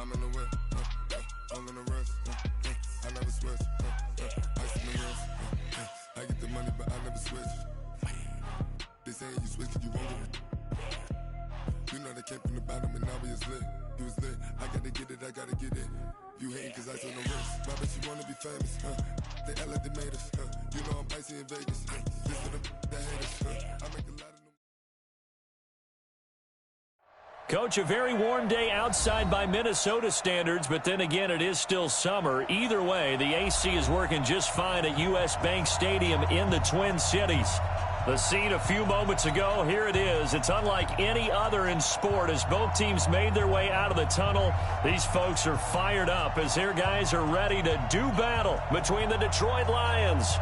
I'm in the whip, I'm in the rest, I never switch, ice in the wrist, I get the money but I never switch. They saying you switch cause you won't get it. You know they came from the bottom and now we is lit. You was lit, I gotta get it, I gotta get it. You hating cause ice on the wrist, but I bet you wanna be famous, They act like they made us, You know I'm icy in Vegas, This for them that hate us, I make a lot of new. Coach, a very warm day outside by Minnesota standards, but then again, it is still summer. Either way, the AC is working just fine at U.S. Bank Stadium in the Twin Cities. The scene a few moments ago, here it is. It's unlike any other in sport as both teams made their way out of the tunnel. These folks are fired up as their guys are ready to do battle between the Detroit Lions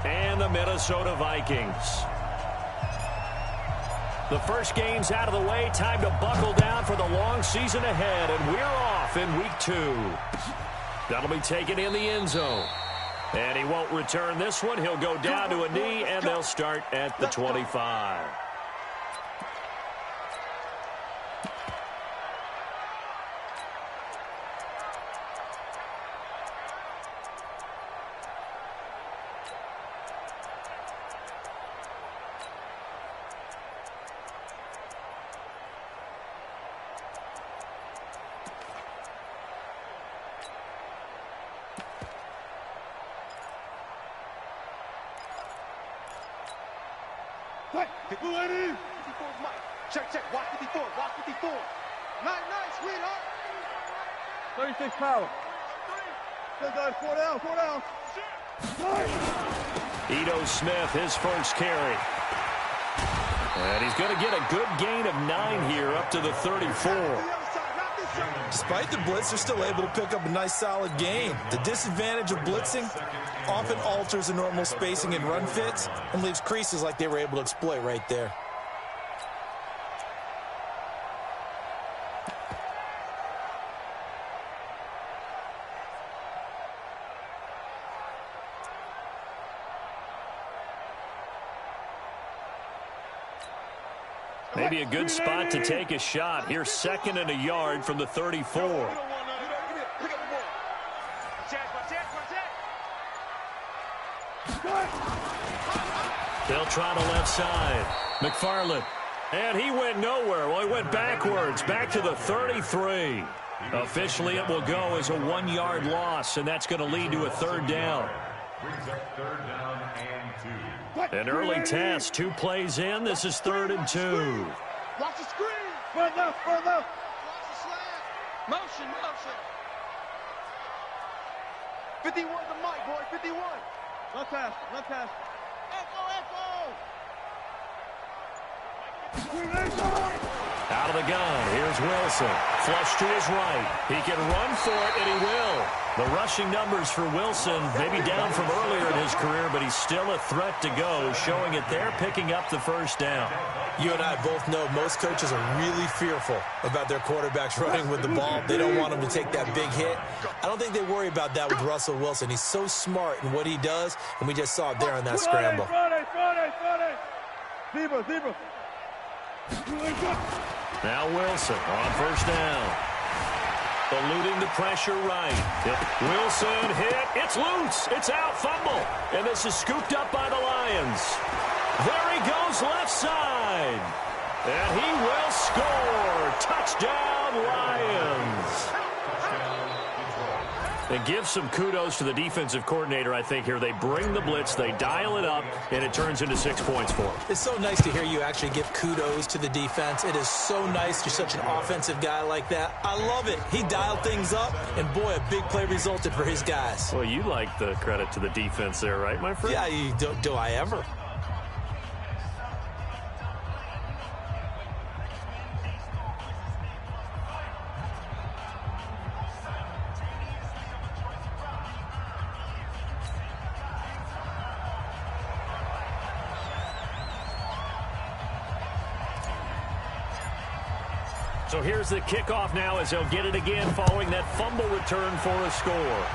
and the Minnesota Vikings. The first game's out of the way. Time to buckle down for the long season ahead, and we're off in week 2. That'll be taken in the end zone. And he won't return this one. He'll go down to a knee, and they'll start at the 25. Check. Walk 54. Nice, sweetheart. 36 power. Good guys, 4 down. Ito Smith, his first carry. And he's going to get a good gain of 9 here up to the 34. Despite the blitz, they're still able to pick up a nice solid gain. The disadvantage of blitzing often alters the normal spacing and run fits and leaves creases like they were able to exploit right there. Maybe a good spot to take a shot. Here's 2nd and a yard from the 34. They'll try to left side. McFarland. And he went nowhere. Well, he went backwards. Back to the 33. Officially, it will go as a 1-yard loss, and that's going to lead to a 3rd down. An early test. 2 plays in. This is 3rd and 2. Watch the screen. Front left. Watch the slant. Motion. 51 the mic, boy. 51. Left pass. Echo. Out of the gun. Here's Wilson. Flush to his right. He can run for it, and he will. The rushing numbers for Wilson maybe down from earlier in his career, but he's still a threat to go, showing it there, picking up the 1st down. You and I both know most coaches are really fearful about their quarterbacks running with the ball. They don't want them to take that big hit. I don't think they worry about that with Russell Wilson. He's so smart in what he does, and we just saw it there on that scramble. Friday. Zebra. Now Wilson on 1st down. Eluding the pressure right. Wilson hit. It's loose. It's out. Fumble. And this is scooped up by the Lions. There he goes left side. And he will score. Touchdown, Lions. And give some kudos to the defensive coordinator, I think, here. They bring the blitz, they dial it up, and it turns into 6 points for them. It's so nice to hear you actually give kudos to the defense. It is so nice. You're such an offensive guy like that. I love it. He dialed things up, and boy, a big play resulted for his guys. Well, you like the credit to the defense there, right, my friend? Yeah, do I ever? So here's the kickoff now as they'll get it again following that fumble return for a score.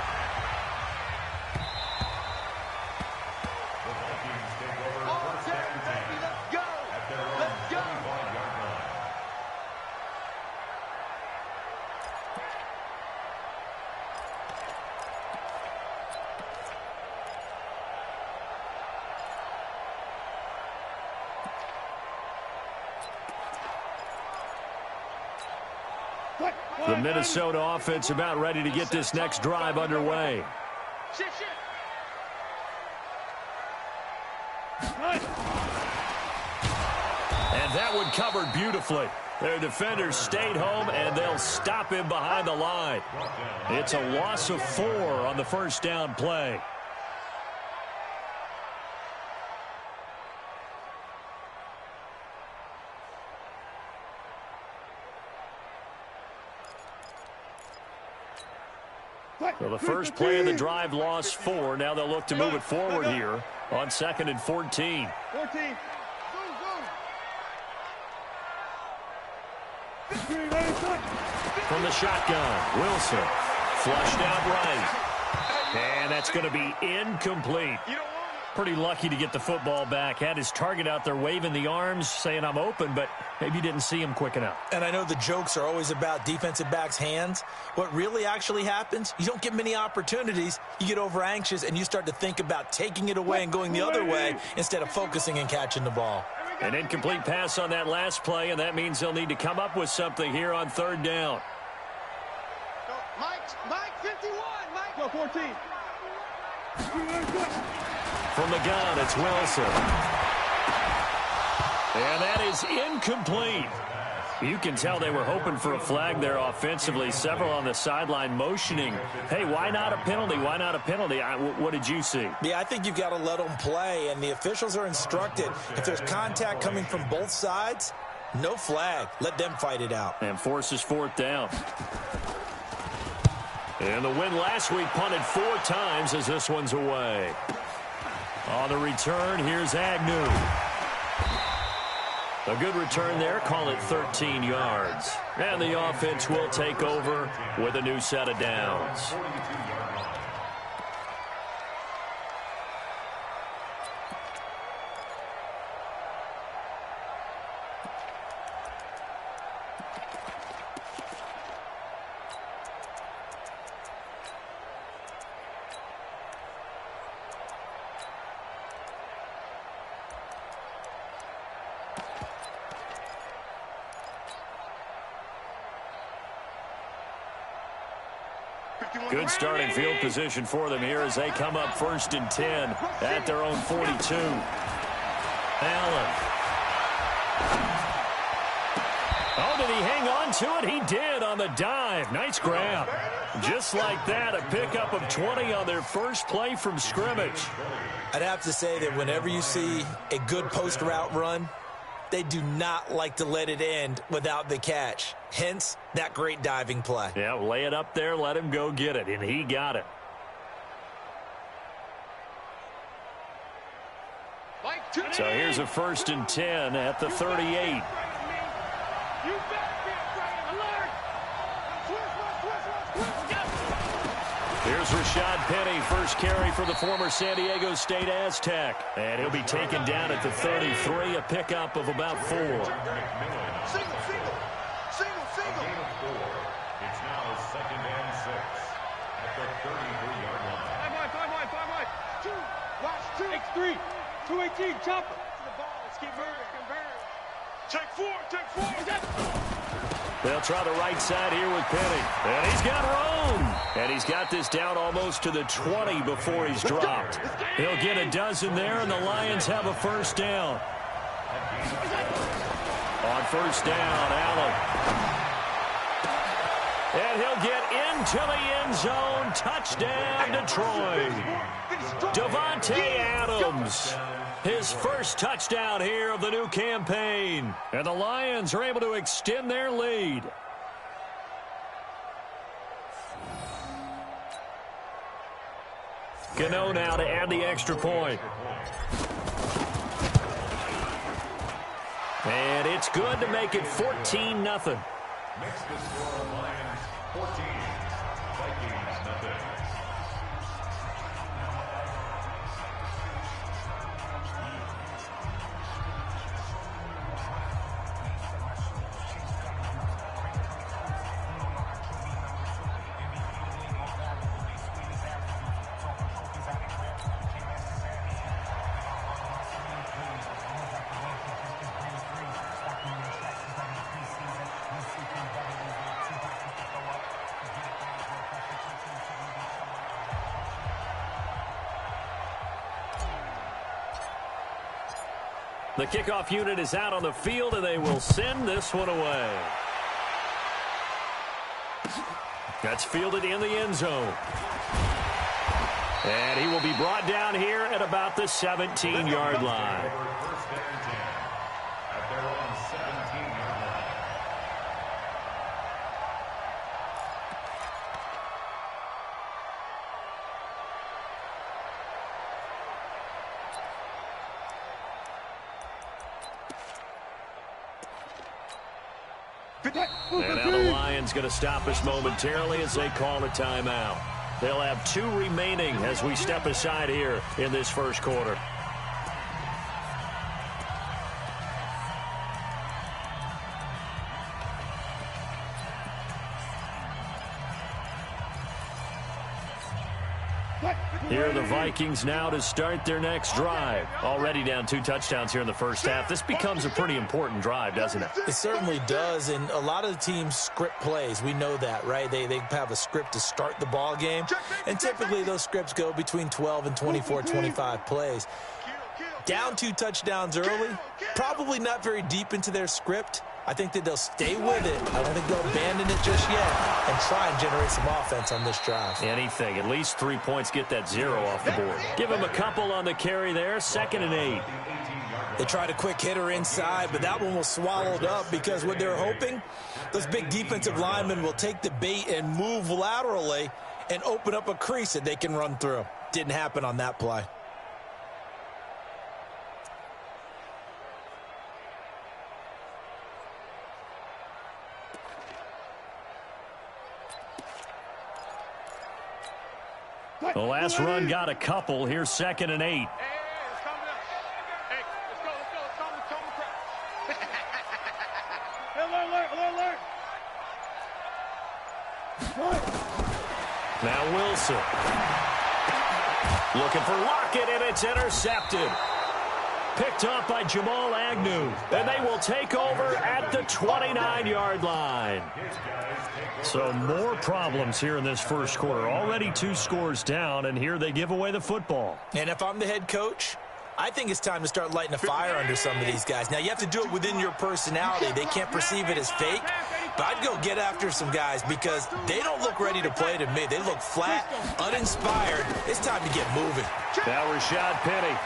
The Minnesota offense about ready to get this next drive underway. Shit. And that one covered beautifully. Their defenders stayed home, and they'll stop him behind the line. It's a loss of 4 on the first down play. So the first play of the drive lost 4. Now they'll look to move it forward here on 2nd and 14. 14. From the shotgun, Wilson flushed out right. And that's going to be incomplete. Pretty lucky to get the football back. Had his target out there waving the arms, saying I'm open, but maybe didn't see him quick enough. And I know the jokes are always about defensive backs' hands. What really actually happens, you don't get many opportunities. You get over anxious, and you start to think about taking it away and going the other way instead of focusing and catching the ball. An incomplete pass on that last play, and that means they'll need to come up with something here on 3rd down. Mike, 51. Mike. Go, 14. From the gun, it's Wilson. And that is incomplete. You can tell they were hoping for a flag there offensively. Several on the sideline motioning. Hey, why not a penalty? Why not a penalty? What did you see? Yeah, I think you've got to let them play, and the officials are instructed. If there's contact coming from both sides, no flag. Let them fight it out. And forces 4th down. And the win last week punted 4 times as this one's away. On the return, here's Agnew. A good return there, call it 13 yards. And the offense will take over with a new set of downs. Good starting field position for them here as they come up 1st and 10 at their own 42. Allen. Oh, did he hang on to it? He did on the dive. Nice grab. Just like that, a pickup of 20 on their first play from scrimmage. I'd have to say that whenever you see a good post route run, they do not like to let it end without the catch. Hence, that great diving play. Yeah, lay it up there, let him go get it, and he got it. So here's a 1st and 10 at the 38. Here's Rashad Penny, first carry for the former San Diego State Aztec. And he'll be taken down at the 33, a pickup of about 4. Single. It's now 2nd and 6 at the 33-yard line. 5 wide. 2. Watch 2. X3. 218. Chopper. To the ball. Let's keep moving. Take 4. They'll try the right side here with Penny. And he's got room. And he's got this down almost to the 20 before he's dropped. He'll get a dozen there, and the Lions have a 1st down. On 1st down, Allen. And he'll get into the end zone. Touchdown, Detroit. Davante Adams. His first touchdown here of the new campaign. And the Lions are able to extend their lead. Gano now to add the extra point. And it's good to make it 14-0. Next to score, Lions 14, Vikings nothing. The kickoff unit is out on the field, and they will send this one away. That's fielded in the end zone. And he will be brought down here at about the 17-yard line. First and 10 at their own 17-yard line. And now the Lions going to stop us momentarily as they call a timeout. They'll have 2 remaining as we step aside here in this first quarter. Here are the Vikings now to start their next drive. Already down 2 touchdowns here in the first half. This becomes a pretty important drive, doesn't it? It certainly does, and a lot of the teams script plays. We know that, right? They have a script to start the ball game, and typically those scripts go between 12 and 24, 25 plays. Down 2 touchdowns early, probably not very deep into their script. I think that they'll stay with it. I don't think they'll abandon it just yet and try and generate some offense on this drive. Anything. At least 3 points, get that 0 off the board. Give him a couple on the carry there. 2nd and 8. They tried a quick hitter inside, but that one was swallowed up because what they're hoping, those big defensive linemen will take the bait and move laterally and open up a crease that they can run through. Didn't happen on that play. The last run got a couple. Here's 2nd and 8. Hey, let's calm down. Hey, let's go. Calm the crowd. Alert. Now Wilson. Looking for Lockett, and it's intercepted. Picked up by Jamal Agnew. And they will take over at the 29-yard line. So more problems here in this first quarter. Already 2 scores down, and here they give away the football. And if I'm the head coach, I think it's time to start lighting a fire under some of these guys. Now, you have to do it within your personality. They can't perceive it as fake. But I'd go get after some guys because they don't look ready to play to me. They look flat, uninspired. It's time to get moving. Now Rashad Penny.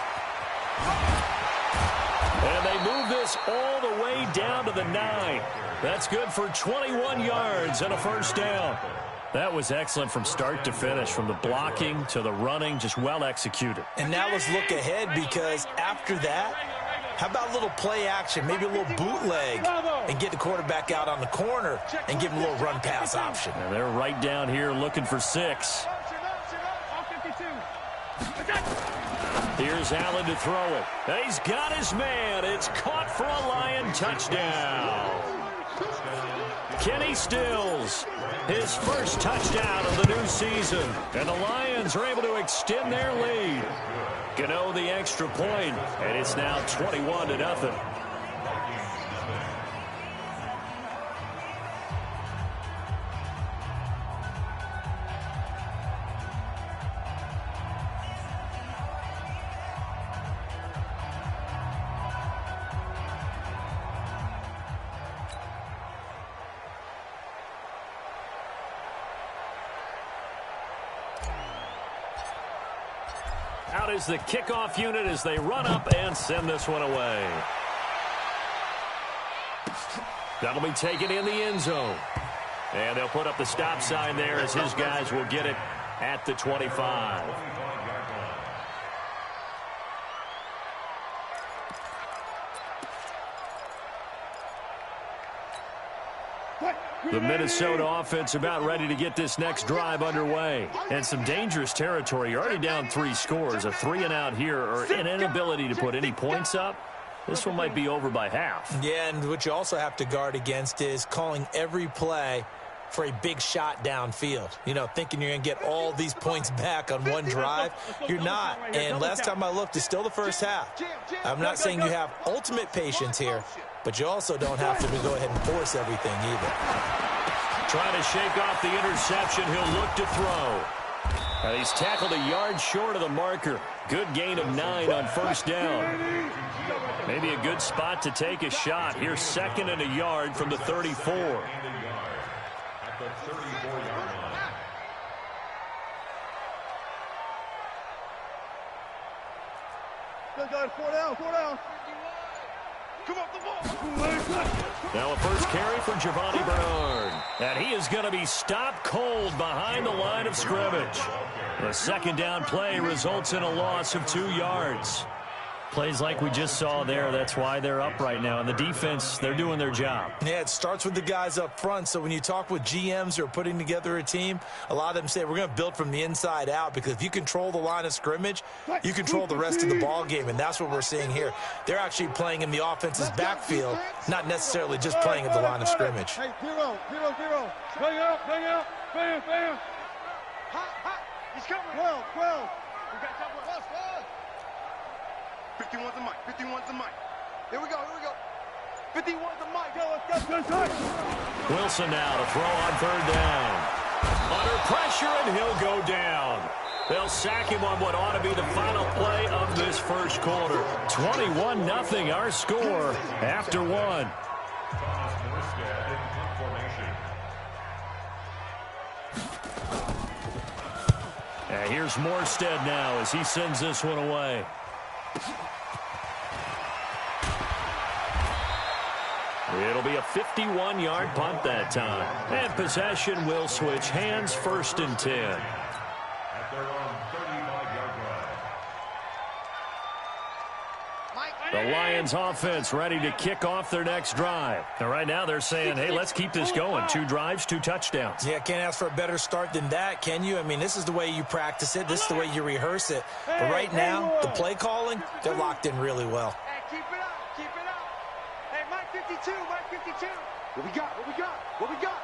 And they move this all the way down to the 9. That's good for 21 yards and a first down. That was excellent from start to finish, from the blocking to the running, just well executed. And now let's look ahead because after that, how about a little play action, maybe a little bootleg, and get the quarterback out on the corner and give him a little run-pass option. And they're right down here looking for 6. Here's Allen to throw it. And he's got his man. It's caught for a Lion touchdown. Kenny Stills, his first touchdown of the new season. And the Lions are able to extend their lead. Gano the extra point, and it's now 21-0. Out is the kickoff unit as they run up and send this one away. That'll be taken in the end zone. And they'll put up the stop sign there as his guys will get it at the 25. The Minnesota offense about ready to get this next drive underway. And some dangerous territory. You're already down 3 scores. A 3-and-out here, or an inability to put any points up. This one might be over by half. Yeah, and what you also have to guard against is calling every play for a big shot downfield. You know, thinking you're going to get all these points back on one drive. You're not. And last time I looked, it's still the first half. I'm not saying you have ultimate patience here, but you also don't have to go ahead and force everything either. Trying to shake off the interception. He'll look to throw. He's tackled a yard short of the marker. Good gain of 9 on first down. Maybe a good spot to take a shot. Here's 2nd and a yard from the 34. At the 34-yard line. Still got 4 down, 4 down. Come up the ball. Now a first carry for Giovanni Bernard. And he is going to be stopped cold behind the line of scrimmage. The 2nd down play results in a loss of 2 yards. Plays like we just saw there, that's why they're up right now. And the defense, they're doing their job. Yeah, it starts with the guys up front. So when you talk with GMs who are putting together a team, a lot of them say we're going to build from the inside out, because if you control the line of scrimmage, you control the rest of the ball game, and that's what we're seeing here. They're actually playing in the offense's backfield, not necessarily just playing at the line of scrimmage. Hey, 0, 0, 0. Bang out, bang out. Bam, bam. Hot, hot. He's coming. 12, 12. We got top one. 51's the mic. 51's the mic. Here we go. Here we go. 51's the mic. Go, let's go. Good touch. Wilson now to throw on 3rd down. Under pressure, and he'll go down. They'll sack him on what ought to be the final play of this first quarter. 21-0 our score after 1. Thomas Morstead in punt formation. And here's Morstead now as he sends this one away. It'll be a 51-yard punt that time. And possession will switch hands, 1st and 10. At their own 35-yard line. The Lions offense ready to kick off their next drive. And right now they're saying, hey, let's keep this going. 2 drives, 2 touchdowns. Yeah, can't ask for a better start than that, can you? I mean, this is the way you practice it. This is the way you rehearse it. But right now, the play calling, they're locked in really well. Hey, keep it up. Keep it up. Hey, Mike 52. Mike 52. What we got? What we got? What we got?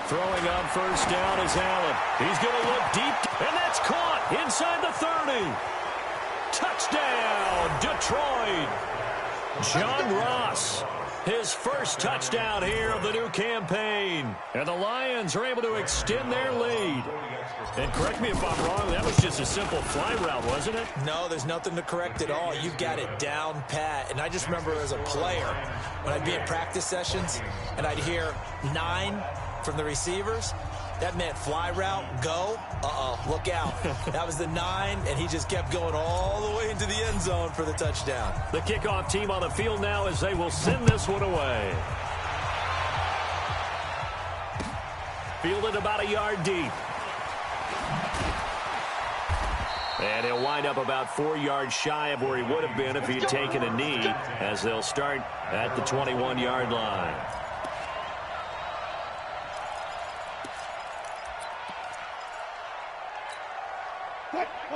Throwing on first down is Allen. He's going to look deep, and that's caught inside the 30. Touchdown, Detroit. John Ross, his first touchdown here of the new campaign. And the Lions are able to extend their lead. And correct me if I'm wrong, that was just a simple fly route, wasn't it? No, there's nothing to correct at all. You've got it down pat. And I just remember as a player, when I'd be at practice sessions and I'd hear 9 from the receivers, that meant fly route, go, look out. That was the 9, and he just kept going all the way into the end zone for the touchdown. The kickoff team on the field now as they will send this one away. Fielded about a yard deep. And he'll wind up about 4 yards shy of where he would have been if he'd taken a knee, as they'll start at the 21-yard line.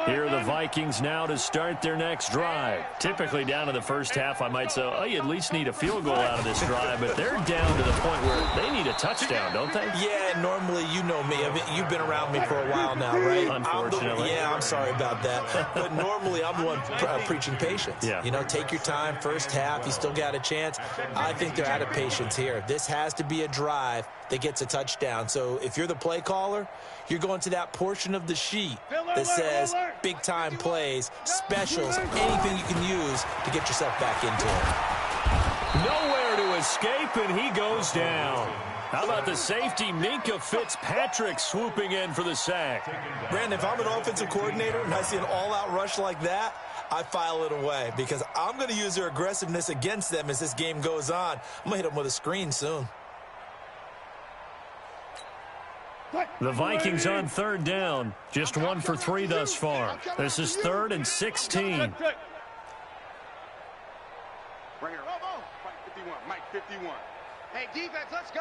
Here are the Vikings now to start their next drive. Typically down to the first half, I might say, oh, you at least need a field goal out of this drive, but they're down to the point where they need a touchdown, don't they? Yeah, normally, you know me. I mean, you've been around me for a while now, right? Unfortunately. I'm sorry about that. But normally, I'm the one preaching patience. Yeah. You know, take your time, first half, you still got a chance. I think they're out of patience here. This has to be a drive that gets a touchdown. So if you're the play caller, you're going to that portion of the sheet that says big-time plays, specials, anything you can use to get yourself back into it. Nowhere to escape, and he goes down. How about the safety, Minkah Fitzpatrick, swooping in for the sack? Brandon, if I'm an offensive coordinator and I see an all-out rush like that, I file it away because I'm going to use their aggressiveness against them as this game goes on. I'm going to hit them with a screen soon. The Vikings on 3rd down. Just 1 for 3 thus far. This is 3rd and 16. Bring it up. Mike 51. Mike 51. Hey, defense, let's go.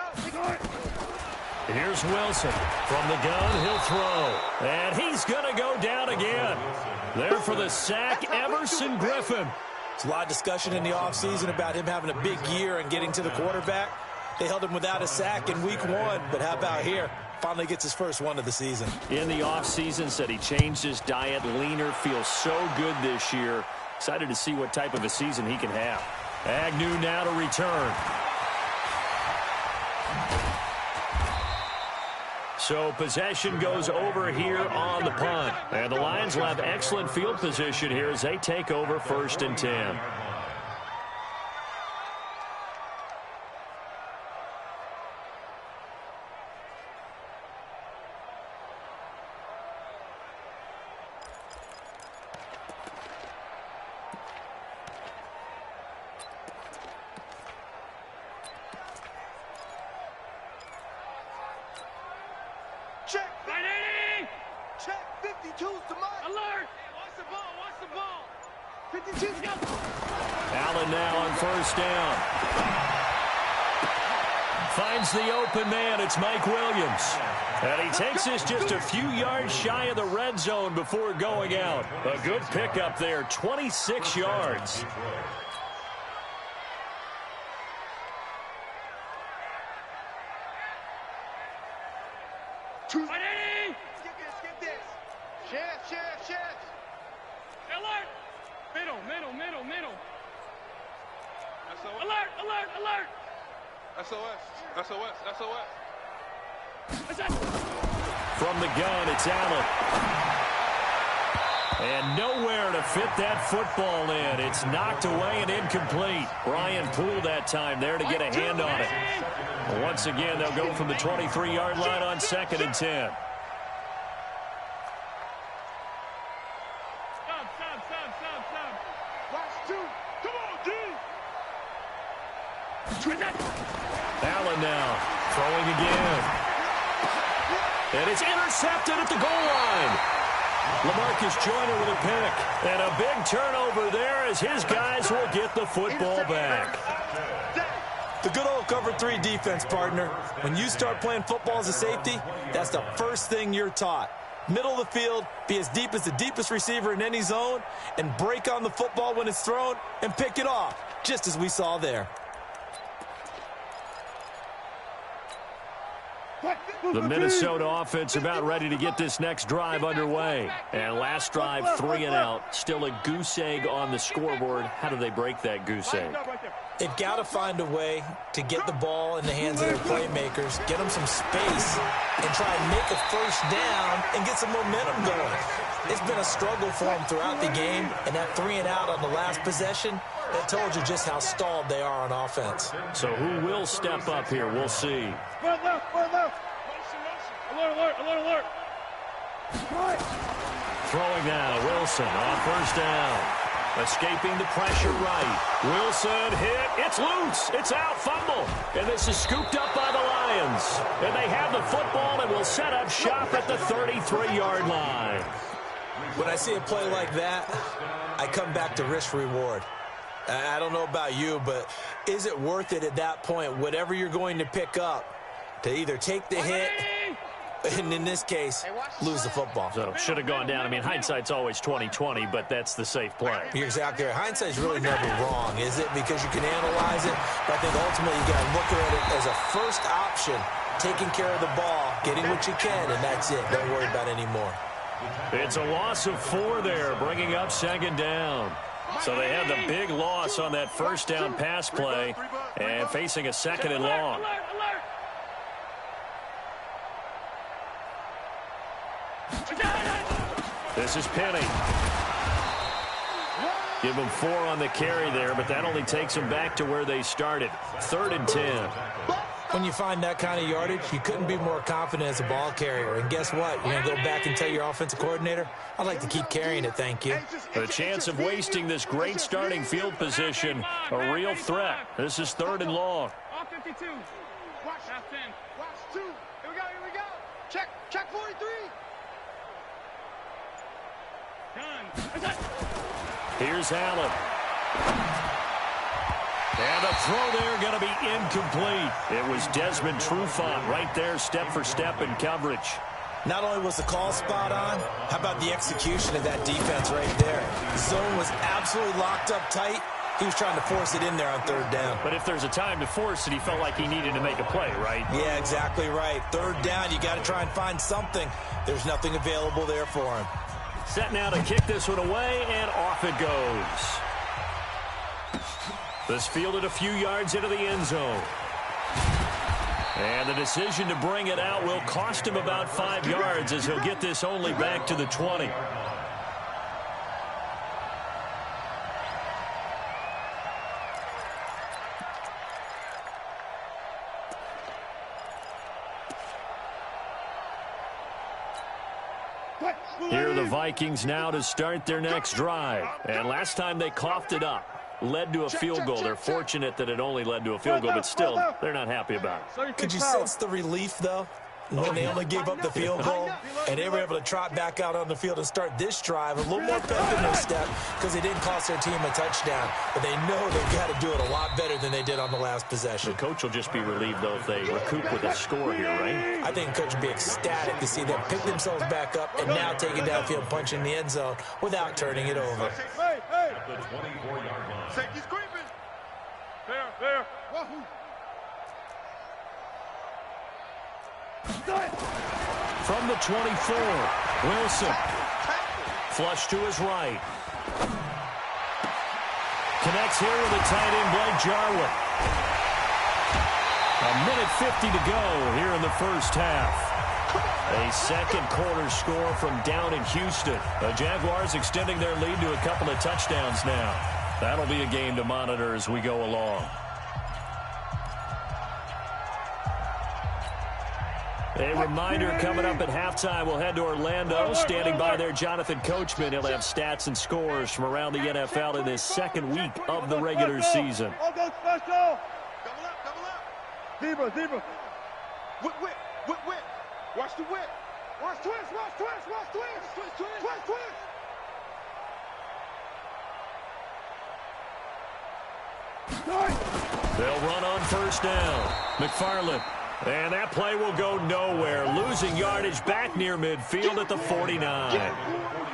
Here's Wilson. From the gun, he'll throw. And he's going to go down again. There for the sack, Everson Griffin. There's a lot of discussion in the offseason about him having a big year and getting to the quarterback. They held him without a sack in week 1, but how about here? Finally gets his first one of the season. In the offseason, said he changed his diet, leaner, feels so good this year. Excited to see what type of a season he can have. Agnew now to return. So possession goes over here on the punt. And the Lions will have excellent field position here as they take over 1st and 10. Check. 980. Check. 52's the mark. Alert. Watch the ball. Watch the ball. 52's go. Allen now on 1st down. Finds the open man. It's Mike Williams. And he takes this just a few yards shy of the red zone before going out. A good pickup there, 26 yards. Skip this. Chance. Alert. Middle. Alert. SOS. From the gun, it's Allen. And nowhere to fit that football in. It's knocked away and incomplete. Brian Poole that time there to get a hand on it. Once again, they'll go from the 23-yard line on 2nd and 10. Stop. Watch 2. Come on, D. Allen now throwing again. And it's intercepted at the goal line. LaMarcus Joyner with a pick. And a big turnover there as his guys will get the football back. The good old cover 3 defense, partner. When you start playing football as a safety, that's the first thing you're taught. Middle of the field, be as deep as the deepest receiver in any zone, and break on the football when it's thrown and pick it off, just as we saw there. The Minnesota offense about ready to get this next drive underway. And last drive, 3 and out. Still a goose egg on the scoreboard. How do they break that goose egg? They've got to find a way to get the ball in the hands of their playmakers, get them some space, and try and make a first down and get some momentum going. It's been a struggle for them throughout the game, and that 3 and out on the last possession, that told you just how stalled they are on offense. So who will step up here? We'll see. One left. Alert. Throwing now, Wilson on 1st down. Escaping the pressure right. Wilson hit. It's loose. It's out. Fumble. And this is scooped up by the Lions. And they have the football and will set up shop at the 33-yard line. When I see a play like that, I come back to risk-reward. I don't know about you, but is it worth it at that point, whatever you're going to pick up, to either take the hit, and in this case, lose the football? So should have gone down. I mean, hindsight's always 20/20, but that's the safe play. You're exactly right. Hindsight's really never wrong, is it? Because you can analyze it, but I think ultimately you got to look at it as a first option, taking care of the ball, getting what you can, and that's it. Don't worry about it anymore. It's a loss of 4 there, bringing up 2nd down. So they had the big loss on that 1st down pass play and facing a 2nd and long. This is Penny. Give them 4 on the carry there, but that only takes them back to where they started. 3rd and 10. When you find that kind of yardage, you couldn't be more confident as a ball carrier. And guess what? You're going to go back and tell your offensive coordinator, I'd like to keep carrying it, thank you. The chance of wasting this great starting field position, a real threat. This is 3rd and long. Off 52. Watch 10. Watch 2. Here we go. Check 43. Done. Here's Allen. And the throw there going to be incomplete. It was Desmond Trufant right there, step for step in coverage. Not only was the call spot on, how about the execution of that defense right there? The zone was absolutely locked up tight. He was trying to force it in there on 3rd down. But if there's a time to force it, he felt like he needed to make a play, right? Yeah, exactly right. 3rd down, you got to try and find something. There's nothing available there for him. Set now to kick this one away, and off it goes. This fielded a few yards into the end zone. And the decision to bring it out will cost him about 5 yards as he'll get this only back to the 20. Here are the Vikings now to start their next drive. And last time they coughed it up, led to a field goal. They're fortunate that it only led to a field goal, but still, they're not happy about it. Could you sense the relief, though, when they only gave up the field goal and they were able to trot back out on the field and start this drive a little more pep in their step because they didn't cost their team a touchdown, but they know they've got to do it a lot better than they did on the last possession. The coach will just be relieved, though, if they recoup with a score here, right? I think the coach will be ecstatic to see them pick themselves back up and now take it downfield, punch in the end zone without turning it over. At the 24-yard line. Safety's creeping. There. Wahoo. From the 24, Wilson. Flush to his right. Connects here with a tight end, Blake Jarwin. A minute 50 to go here in the first half. A second quarter score from down in Houston. The Jaguars extending their lead to a couple of touchdowns now. That'll be a game to monitor as we go along. A reminder coming up at halftime, we'll head to Orlando. Standing by there, Jonathan Coachman. He'll have stats and scores from around the NFL in this second week of the regular season. All go special. Double up. Zebra. Whip. Watch the whip. Watch twist. They'll run on first down. McFarland. And that play will go nowhere. Losing yardage back near midfield at the 49.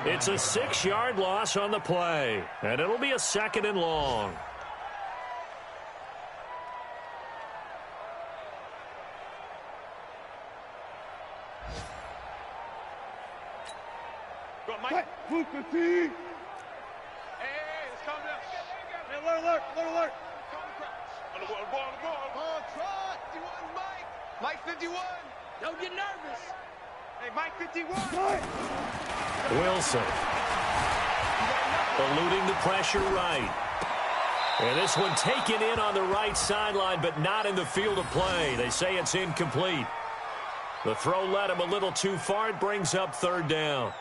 It's a 6-yard loss on the play. And it'll be a second and long. Go, Mike. Hey, let's calm down. Hey, alert. On the ball. Trot. 51, Mike. Mike 51. Don't get nervous. Hey, Mike 51. Wilson. Eluding the pressure right. And this one taken in on the right sideline, but not in the field of play. They say it's incomplete. The throw led him a little too far. It brings up third down.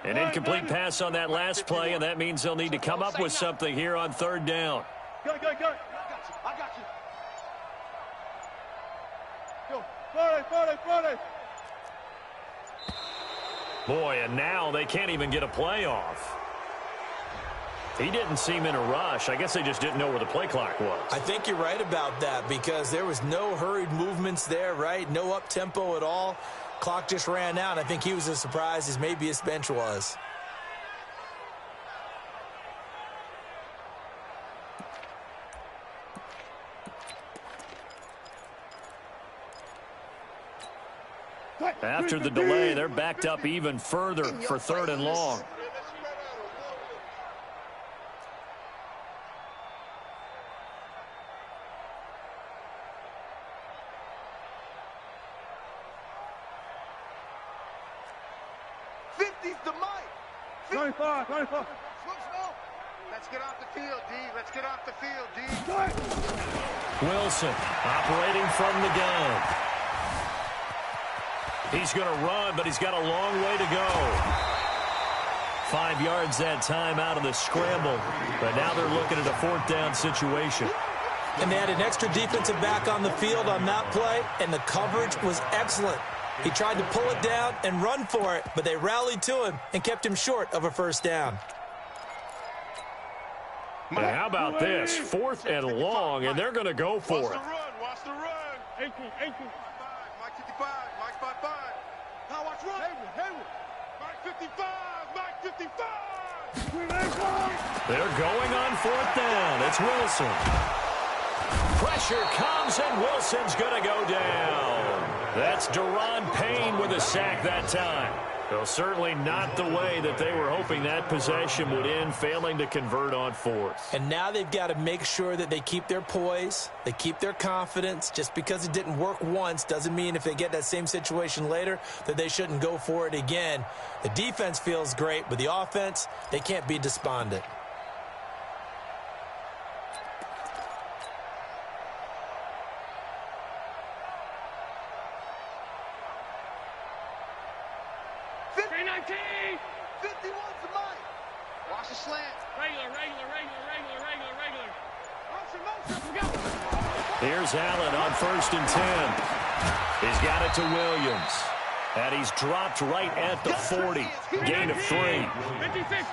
An incomplete pass on that last play, and that means they'll need to come up with something here on third down. Go. I got you. Go. Friday. Boy, and now they can't even get a play off. He didn't seem in a rush. I guess they just didn't know where the play clock was. I think you're right about that because there was no hurried movements there, right? No up-tempo at all. Clock just ran out. I think he was as surprised as maybe his bench was. After the delay, they're backed up even further for third and long. Let's get off the field, D. Wilson operating from the gun. He's going to run, but he's got a long way to go. 5 yards that time out of the scramble. But now they're looking at a fourth down situation. And they had an extra defensive back on the field on that play, and the coverage was excellent. He tried to pull it down and run for it, but they rallied to him and kept him short of a first down. And how about this? Fourth and long, and they're going to go for it. Watch the run. Ankle. Mike 55. Mike 55. Now watch run. Hayward. Mike 55! Mike 55! They're going on 4th down. It's Wilson. Pressure comes, and Wilson's going to go down. That's Daron Payne with a sack that time. Well, certainly not the way that they were hoping that possession would end, failing to convert on 4th. And now they've got to make sure that they keep their poise, they keep their confidence. Just because it didn't work once doesn't mean if they get that same situation later that they shouldn't go for it again. The defense feels great, but the offense, they can't be despondent. Watch the slant. Regular. Motion. Here's Allen on 1st and 10. He's got it to Williams. And he's dropped right at the 40. Gain of 3.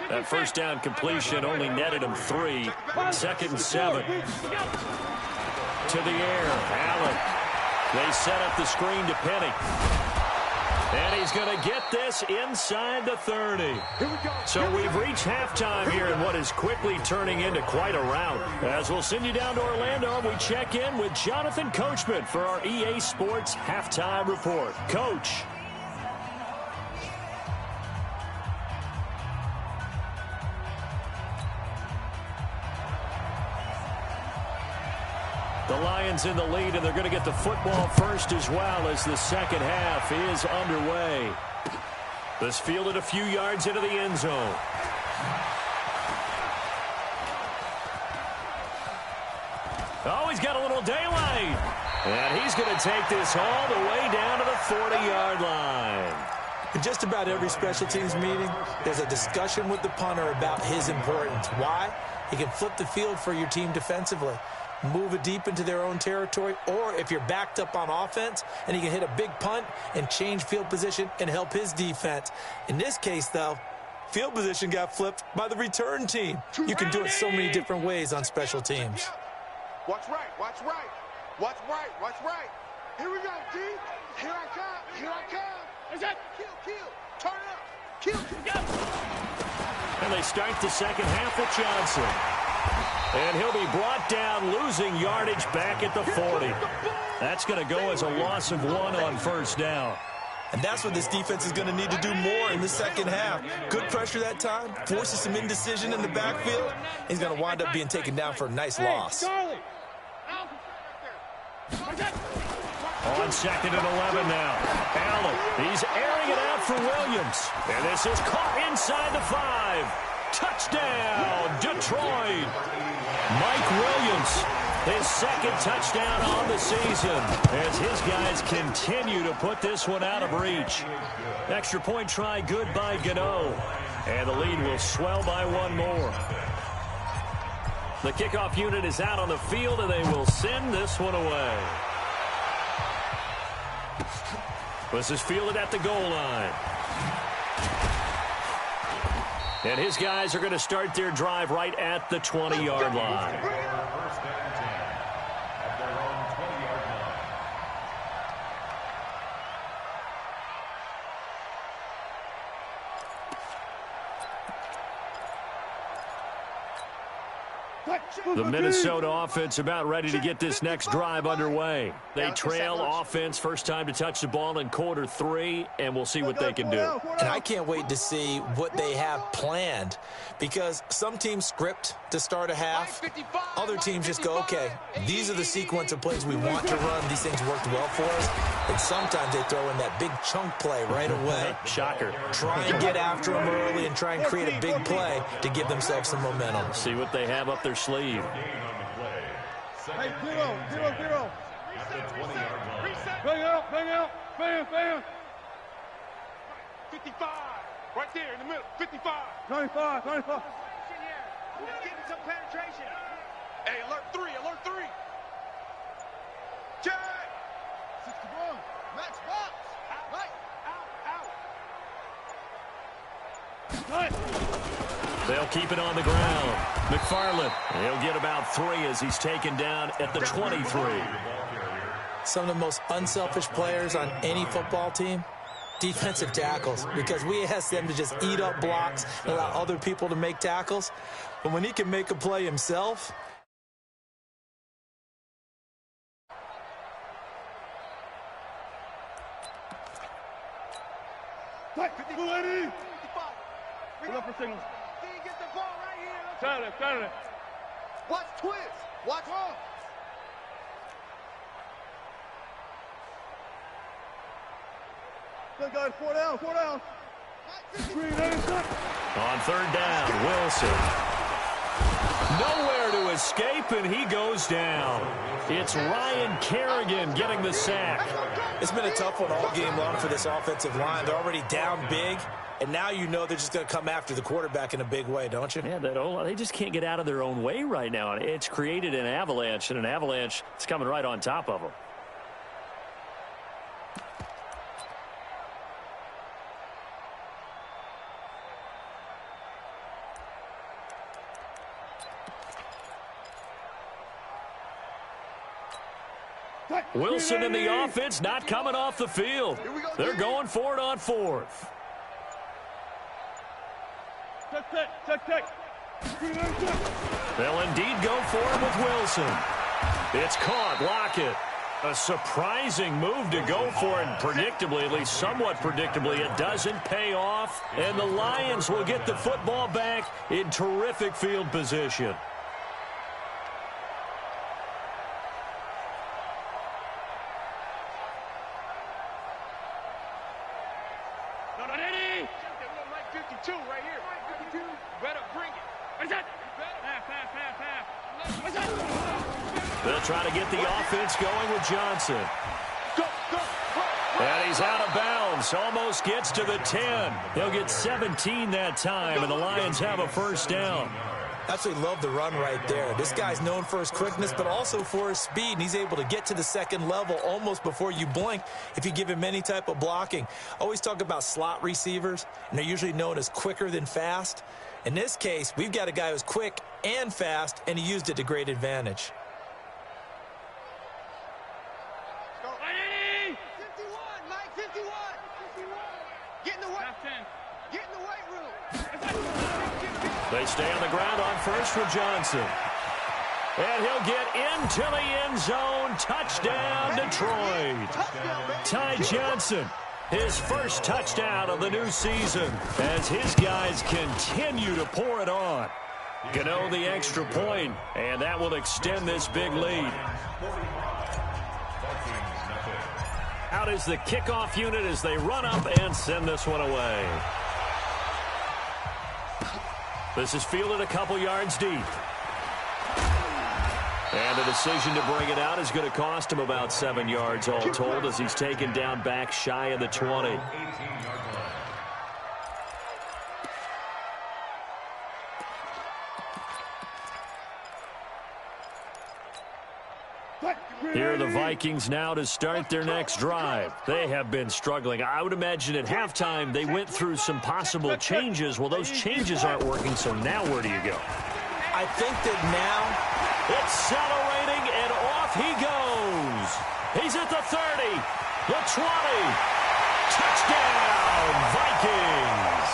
That first down completion only netted him 3. 2nd and 7. To the air. Allen. They set up the screen to Penny. And he's going to get this inside the 30. So we've reached halftime here in what is quickly turning into quite a rout. As we'll send you down to Orlando, we check in with Jonathan Coachman for our EA Sports Halftime Report. Coach. The Lions in the lead, and they're going to get the football first as well as the second half is underway. This fielded a few yards into the end zone. Oh, he's got a little daylight. And he's going to take this all the way down to the 40-yard line. In just about every special teams meeting, there's a discussion with the punter about his importance. Why? He can flip the field for your team defensively, move it deep into their own territory, or if you're backed up on offense and he can hit a big punt and change field position and help his defense. In this case, though, field position got flipped by the return team. You can do it so many different ways on special teams. Watch right. Here we go, D. Here I come. Is that? Kill. Turn it up. Kill. And they start the second half with Johnson. And he'll be brought down, losing yardage back at the 40. That's going to go as a loss of 1 on first down. And that's what this defense is going to need to do more in the second half. Good pressure that time, forces some indecision in the backfield. He's going to wind up being taken down for a nice loss. On 2nd and 11 now. Allen, he's airing it out for Williams. And this is caught inside the 5. Touchdown, Detroit. Mike Williams, his second touchdown on the season as his guys continue to put this one out of reach. Extra point try good by Gano. And the lead will swell by 1 more. The kickoff unit is out on the field, and they will send this one away. This is fielded at the goal line. And his guys are going to start their drive right at the 20-yard line. First and 10 at their own 20-yard line. The Minnesota offense about ready to get this next drive underway. They trail offense first time to touch the ball in quarter 3, and we'll see what they can do. And I can't wait to see what they have planned, because some teams script to start a half. Other teams just go, okay, these are the sequence of plays we want to run. These things worked well for us. And sometimes they throw in that big chunk play right away. Shocker. Try and get after them early and try and create a big play to give themselves some momentum. See what they have up their sleeve. Hey, 0. At the 20-yard line. Bang out. 55. Right there in the middle. 55. 95. Getting some penetration. Hey, alert 3. Jack. 61. Max box. Out. They'll keep it on the ground. McFarland, he'll get about 3 as he's taken down at the 23. Some of the most unselfish players on any football team defensive tackles, because we ask them to just eat up blocks and allow other people to make tackles. But when he can make a play himself... Watch twist. Watch off. Good guys, 4 down, 4 down. On third down, Wilson. Nowhere to escape, and he goes down. It's Ryan Kerrigan getting the sack. It's been a tough one all game long for this offensive line. They're already down big, and now you know they're just going to come after the quarterback in a big way, don't you? Yeah, they just can't get out of their own way right now. It's created an avalanche, and an avalanche is coming right on top of them. Wilson and the offense not coming off the field. They're going for it on fourth. They'll indeed go for it with Wilson. It's caught. Lockett. A surprising move to go for it. Predictably, at least somewhat predictably, it doesn't pay off. And the Lions will get the football back in terrific field position. They'll try to get the offense going with Johnson. And he's out of bounds. Almost gets to the 10. He'll get 17 that time, and the Lions have a first down. Absolutely love the run right there. This guy's known for his quickness, but also for his speed, and he's able to get to the second level almost before you blink if you give him any type of blocking. Always talk about slot receivers, and they're usually known as quicker than fast. In this case, we've got a guy who's quick and fast, and he used it to great advantage. 51, Mike, 51. Get in the weight. Get in the weight room. They stay on the ground on first with Johnson. And he'll get into the end zone. Touchdown, Detroit. Ty Johnson, his first touchdown of the new season as his guys continue to pour it on. Gano the extra point, and that will extend this big lead. Out is the kickoff unit as they run up and send this one away. This is fielded a couple yards deep. And the decision to bring it out is going to cost him about 7 yards all told as he's taken down back shy of the 20. Here are the Vikings now to start their next drive. They have been struggling. I would imagine at halftime they went through some possible changes. Well, those changes aren't working, so now where do you go? I think that now accelerating, and off he goes. He's at the 30, the 20. Touchdown, Vikings.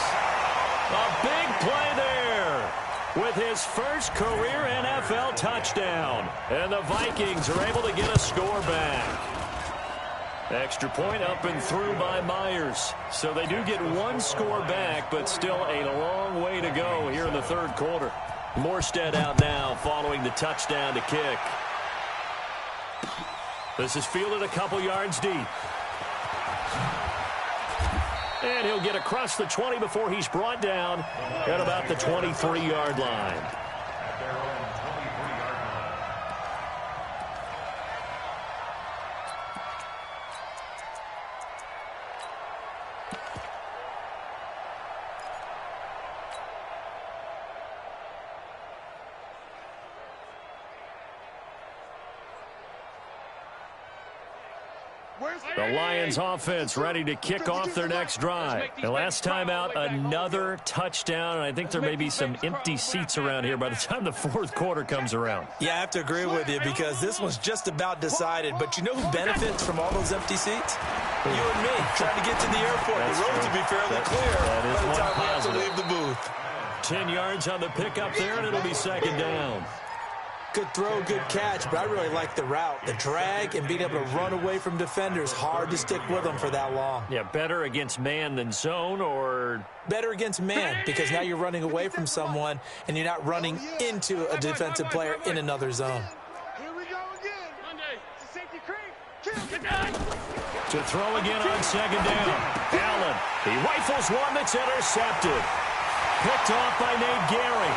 A big play there with his first career NFL touchdown. And the Vikings are able to get a score back. Extra point up and through by Myers. So they do get one score back, but still a long way to go here in the third quarter. Morstead out now following the touchdown to kick. This is fielded a couple yards deep. And he'll get across the 20 before he's brought down at about the 23-yard line. The Lions offense ready to kick off their next drive. The last time out, another touchdown, and I think there may be some empty seats around here by the time the fourth quarter comes around. Yeah, I have to agree with you because this one's just about decided. But you know who benefits from all those empty seats? You and me trying to get to the airport. That's the road true. to be fairly clear that is by the one time we have to positive. leave the booth. 10 yards on the pickup there, and it'll be second down. Good throw, good catch, but I really like the route. The drag and being able to run away from defenders, hard to stick with them for that long. Yeah, better against man than zone, or Better against man, because now you're running away from someone and you're not running into a defensive player in another zone. Here we go again. Monday. It's a safety creep. to throw again on second down. Allen, he rifles one that's intercepted. Picked off by Nate Gary.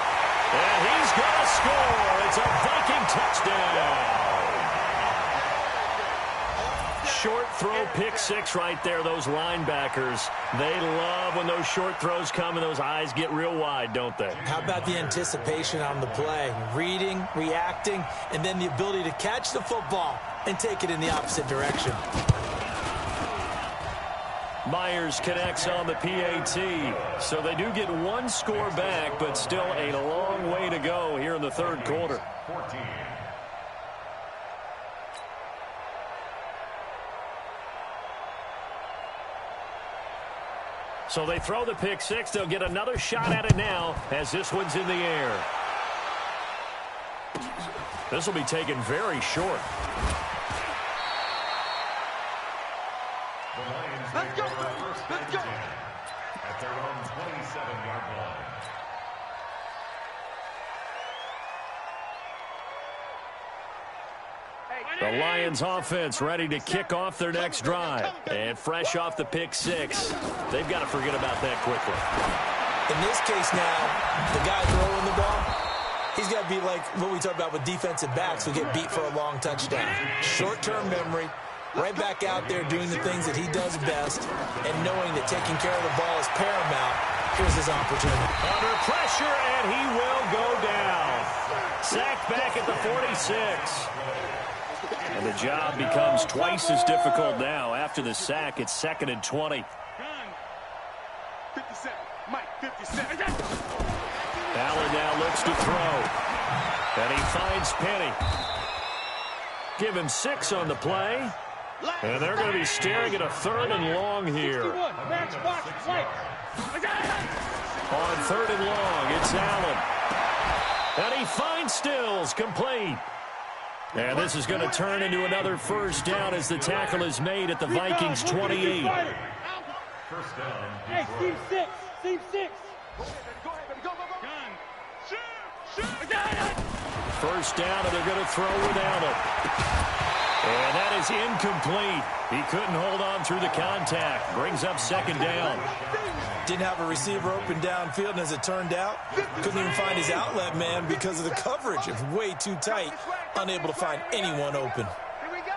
And he's going to score. It's a Viking touchdown. Short throw, pick six right there. Those linebackers, they love when those short throws come and those eyes get real wide, don't they? How about the anticipation on the play? Reading, reacting, and then the ability to catch the football and take it in the opposite direction. Myers connects on the PAT. So they do get one score back, but still a long way to go here in the third quarter. 14. So they throw the pick six. They'll get another shot at it now as this one's in the air. This will be taken very short. The Lions Let's go, make their first let's go. at their own 27-yard line. The Lions offense ready to kick off their next drive. And fresh off the pick six, they've got to forget about that quickly. In this case now, the guy throwing the ball, he's got to be like what we talked about with defensive backs who get beat for a long touchdown. Short-term memory, right back out there doing the things that he does best, and knowing that taking care of the ball is paramount. Here's his opportunity. Under pressure, and he will go down. Sacked back at the 46. And the job becomes twice as difficult now. After the sack, it's 2nd and 20. 57. Mike, 57. Allen now looks to throw. And he finds Penny. Give him 6 on the play. And they're going to be staring at a 3rd and long here. On 3rd and long, it's Allen. And he finds Stills, complete. And this is going to turn into another first down as the tackle is made at the Vikings 28. First down, Hey, Detroit. Steve 6. Steve 6. Go ahead, baby. Go, go, go. Gun. Shoot. First down, and they're going to throw with Allen. And that is incomplete. He couldn't hold on through the contact. Brings up 2nd down. Didn't have a receiver open downfield, and as it turned out, couldn't even find his outlet man because of the coverage. It was way too tight, unable to find anyone open. Here we go.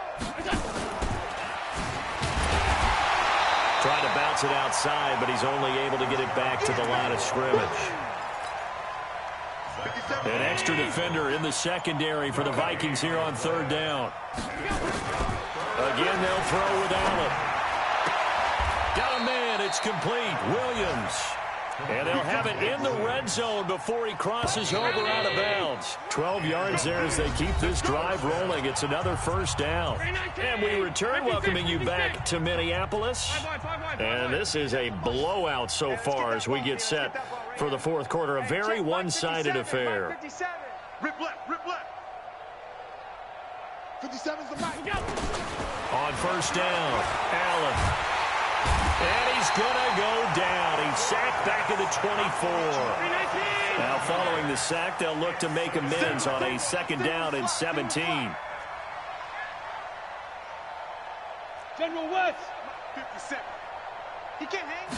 Trying to bounce it outside, but he's only able to get it back to the line of scrimmage. An extra defender in the secondary for the Vikings here on 3rd down. Again, they'll throw with Allen. Got a man, it's complete. Williams. And they'll have it in the red zone before he crosses over out of bounds. 12 yards there as they keep this drive rolling. It's another first down. And we return, welcoming you back to Minneapolis. And this is a blowout so far as we get set for the fourth quarter. A very one-sided affair. 57. Rip left, rip left. 57's the Mike. On first down, Allen. And he's going to go down. He's sacked back at the 24. Now following the sack, they'll look to make amends on a 2nd down and 17. General West. 57. He can't hang.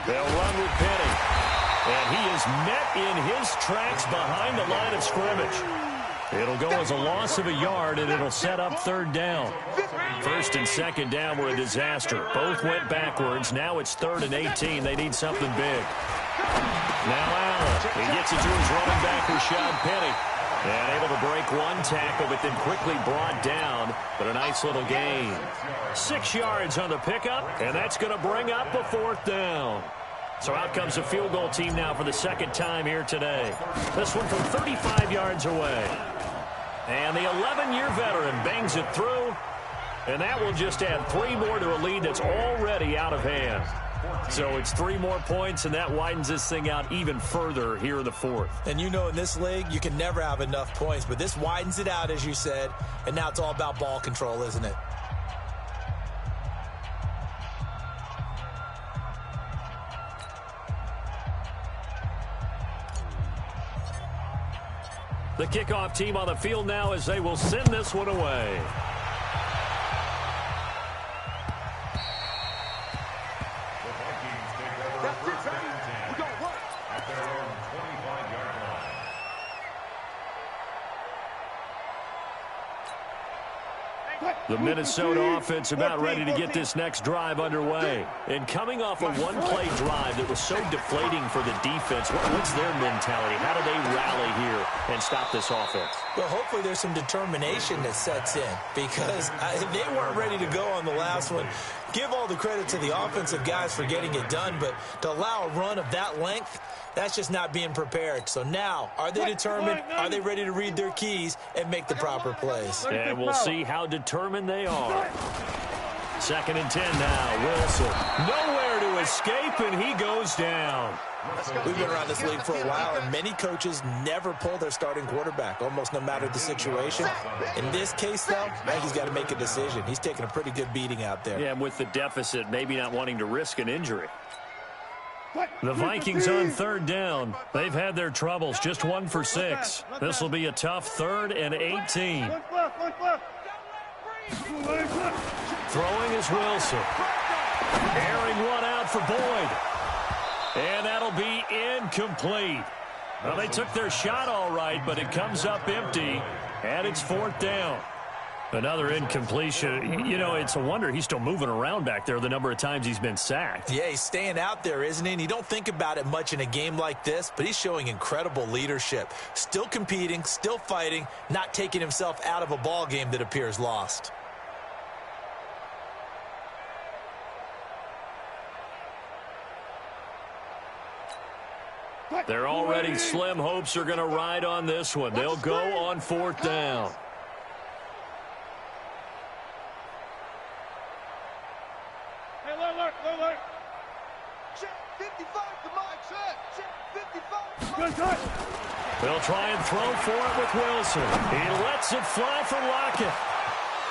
They'll run with Penny. And he is met in his tracks behind the line of scrimmage. It'll go as a loss of a yard, and it'll set up 3rd down. 1st and 2nd down were a disaster. Both went backwards. Now it's 3rd and 18. They need something big. Now Allen. He gets it to his running back, Rashad Penny. And able to break one tackle, but then quickly brought down. But a nice little gain. 6 yards on the pickup, and that's going to bring up a 4th down. So out comes the field goal team now for the 2nd time here today. This one from 35 yards away. And the 11-year veteran bangs it through. And that will just add 3 more to a lead that's already out of hand. So it's 3 more points, and that widens this thing out even further here in the fourth. And you know in this league, you can never have enough points, but this widens it out, as you said, and now it's all about ball control, isn't it? The kickoff team on the field now as they will send this one away. The Minnesota offense about ready to get this next drive underway. And coming off a one-play drive that was so deflating for the defense, what's their mentality? How do they rally here and stop this offense? Well, hopefully there's some determination that sets in because they weren't ready to go on the last one. Give all the credit to the offensive guys for getting it done, but to allow a run of that length, that's just not being prepared. So now, are they determined? Are they ready to read their keys and make the proper plays? And we'll see how determined they are. 2nd and 10 now. Wilson nowhere to escape, and he goes down. We've been around this league for a while, and many coaches never pull their starting quarterback, almost no matter the situation. In this case, though, I think he's got to make a decision. He's taking a pretty good beating out there. Yeah, and with the deficit, maybe not wanting to risk an injury. The Vikings on 3rd down. They've had their troubles, just 1 for 6. This will be a tough 3rd and 18. Throwing is Wilson. Airing one out for Boyd. And that'll be incomplete. Well, they took their shot all right, but it comes up empty, and it's 4th down. Another incompletion. You know, it's a wonder he's still moving around back there the number of times he's been sacked. Yeah, he's staying out there, isn't he? And you don't think about it much in a game like this, but he's showing incredible leadership. Still competing, still fighting, not taking himself out of a ball game that appears lost. Their already slim hopes are going to ride on this one. They'll go on 4th down. They'll try and throw for it with Wilson. He lets it fly for Lockett.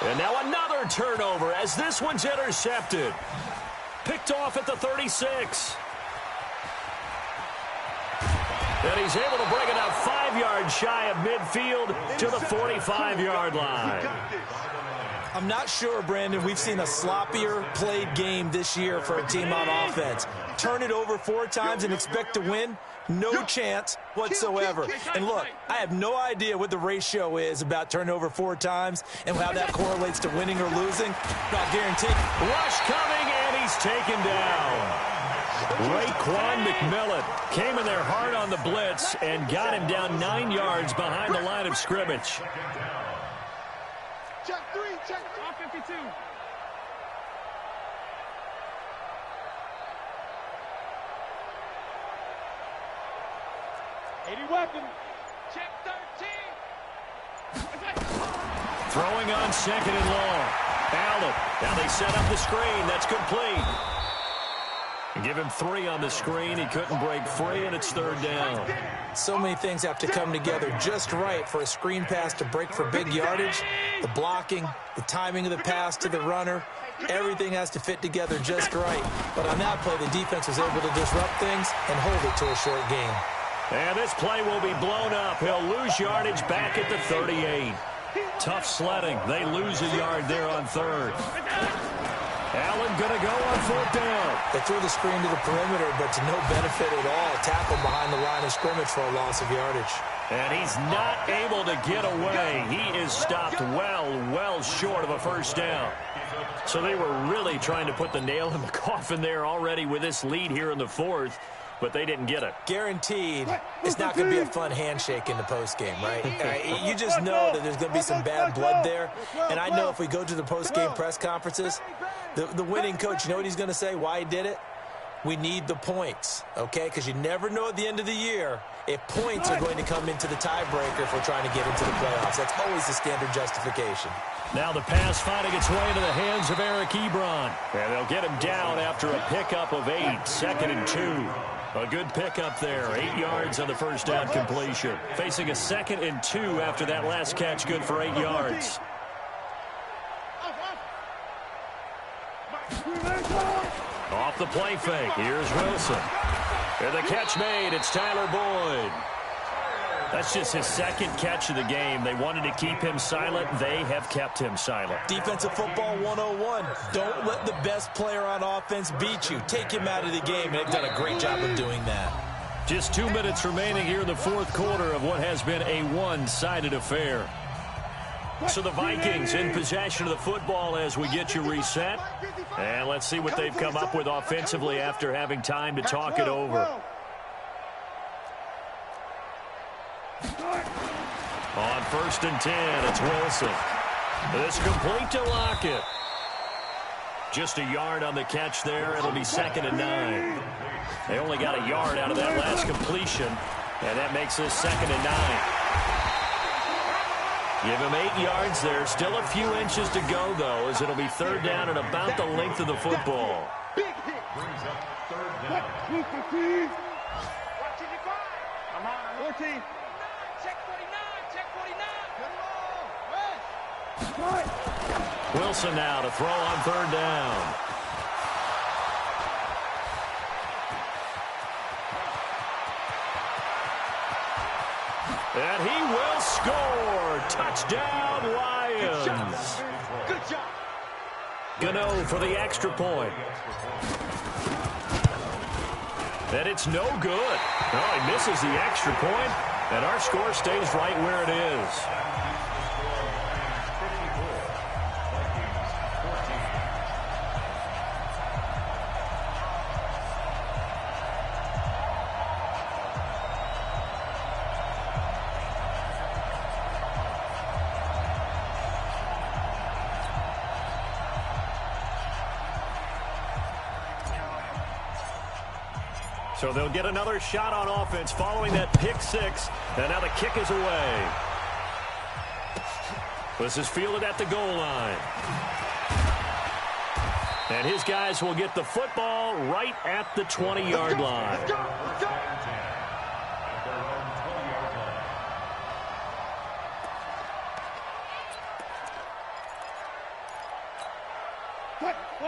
And now another turnover as this one's intercepted. Picked off at the 36. And he's able to bring it up 5 yards shy of midfield to the 45-yard line. I'm not sure, Brandon, we've seen a sloppier played game this year for a team on offense. Turn it over 4 times and expect to win? No chance whatsoever. And look, I have no idea what the ratio is about turning over 4 times and how that correlates to winning or losing. But I'll guarantee. Rush coming, and he's taken down. Raekwon McMillan came in there hard on the blitz and got him down 9 yards behind the line of scrimmage. Check 3, check 52. 80 weapon. Check 13. Throwing on 2nd and long. Allen. Now they set up the screen. That's complete. Give him 3 on the screen. He couldn't break free, and it's 3rd down. So many things have to come together just right for a screen pass to break for big yardage. The blocking, the timing of the pass to the runner, everything has to fit together just right. But on that play, the defense was able to disrupt things and hold it to a short game. And this play will be blown up. He'll lose yardage back at the 38. Tough sledding. They lose a yard there on 3rd. Allen going to go on 4th down. They threw the screen to the perimeter, but to no benefit at all. Tackled behind the line of scrimmage for a loss of yardage. And he's not able to get away. He is stopped well short of a 1st down. So they were really trying to put the nail in the coffin there already with this lead here in the 4th. But they didn't get it. Guaranteed, it's not going to be a fun handshake in the postgame, right? You just know that there's going to be some bad blood there. And I know if we go to the postgame press conferences, the winning coach, you know what he's going to say, why he did it? We need the points, okay? Because you never know at the end of the year if points are going to come into the tiebreaker if we're trying to get into the playoffs. That's always the standard justification. Now the pass finding its way into the hands of Eric Ebron. And they'll get him down after a pickup of 8, 2nd and 2. A good pickup there, 8 yards on the first down completion. Facing a 2nd and 2 after that last catch, good for 8 yards. Off the play fake, here's Wilson. And the catch made, it's Tyler Boyd. That's just his 2nd catch of the game. They wanted to keep him silent. They have kept him silent. Defensive football 101. Don't let the best player on offense beat you. Take him out of the game, and they've done a great job of doing that. Just 2 minutes remaining here in the fourth quarter of what has been a one-sided affair. So the Vikings in possession of the football as we get you reset. And let's see what they've come up with offensively after having time to talk it over. On 1st and 10, it's Wilson. It's complete to Lockett. Just a yard on the catch there. It'll be 2nd and 9. They only got a yard out of that last completion, and that makes this 2nd and 9. Give him 8 yards there. Still a few inches to go, though, as it'll be 3rd down and about the length of the football. Big hit. Brings up 3rd down. 14. Check 49. Check 49. Wilson now to throw on 3rd down. And he will score. Touchdown, Lions. Good job. Gano for the extra point. And it's no good. Oh, he misses the extra point, and our score stays right where it is. So they'll get another shot on offense following that pick 6. And now the kick is away. This is fielded at the goal line. And his guys will get the football right at the 20-yard line.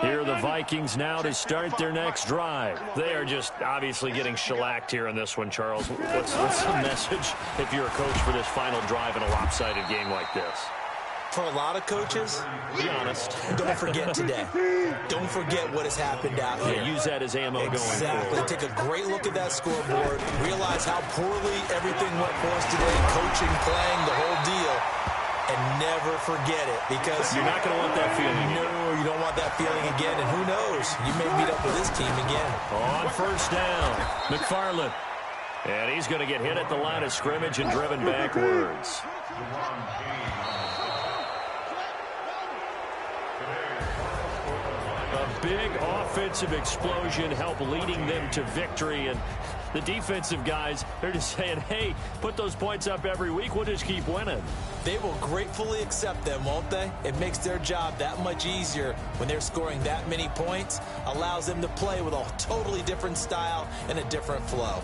Here are the Vikings now to start their next drive. They are just obviously getting shellacked here in this one, Charles. What's the message if you're a coach for this final drive in a lopsided game like this? For a lot of coaches, be honest, don't forget today. Don't forget what has happened out here. Use that as ammo going forward. Exactly. Take a great look at that scoreboard. Realize how poorly everything went for us today. Coaching, playing, the whole deal. And never forget it, because you're not going to want that feeling. No, you don't want that feeling again. And who knows? You may meet up with this team again. On 1st down, McFarland. And he's going to get hit at the line of scrimmage and driven backwards. A big offensive explosion helped leading them to victory. And the defensive guys, they're just saying, hey, put those points up every week. We'll just keep winning. They will gratefully accept them, won't they? It makes their job that much easier when they're scoring that many points. Allows them to play with a totally different style and a different flow.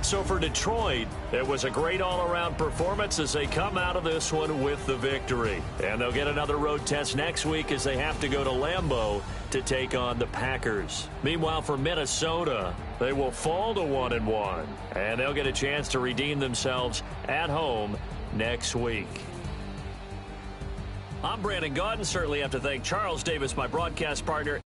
So for Detroit, it was a great all-around performance as they come out of this one with the victory. And they'll get another road test next week as they have to go to Lambeau to take on the Packers. Meanwhile, for Minnesota, they will fall to 1-1, and they'll get a chance to redeem themselves at home next week. I'm Brandon Gaudin. Certainly have to thank Charles Davis, my broadcast partner.